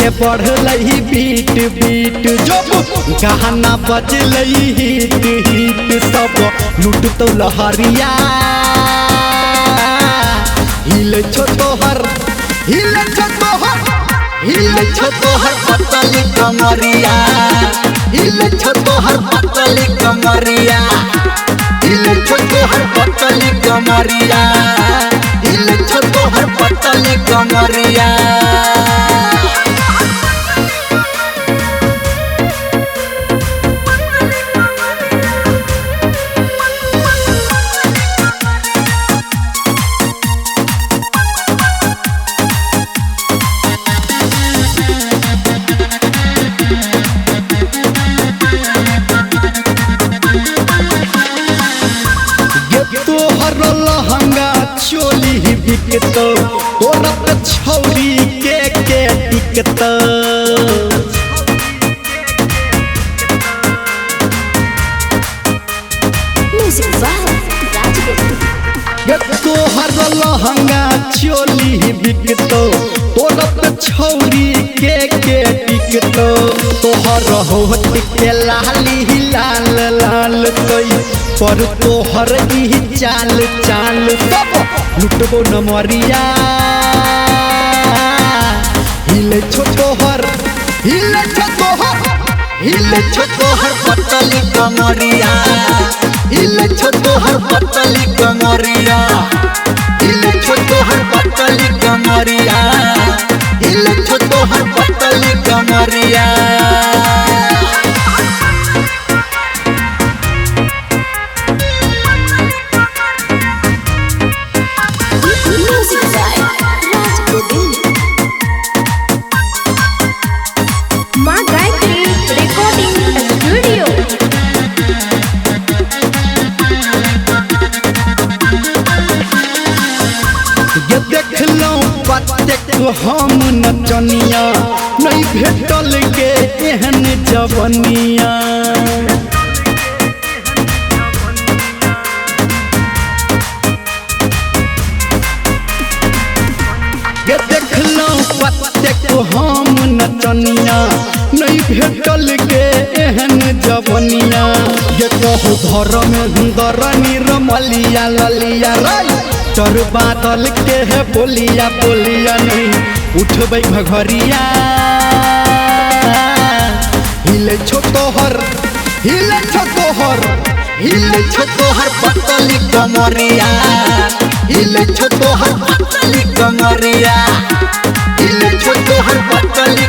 के बढ़लई beat beat जब गाना बजलई हिट हिट सब लूट तो लहरिया हिले छो तोहर पतली कमरिया हिले छो तोहर पतली कमरिया हिले छो तोहर पतली कमरिया हिले छो तोहर पतली कमरिया तोहर लहंगा चोली बिकत तोरत छौरी के टिकत तोहर लहंगा चोली बिकत तोरत छौरी के टिकत तोहर होठ के लाली लाल लाल कई पर तोहर ई चाल चाल सब लुटबो नमरिया हिले छो तोहर पतली कमरिया हिले छो तोहर पतली कमरिया हिले छो तोहर पतली कमरिया हिले छो तोहर पतली कमरिया हम नचनिया नहीं भेटल के एहन जवनिया हम नचनिया नहीं भेटल के एहन जवनिया ये कहू घर में दर निरमलिया ललिया चर बादल के है बोलिया बोलिया नहीं उठबै घघरिया हिले छो तोहर पतली कमरिया हिले छो तोहर पतली कमरिया हिले छो तोहर पतली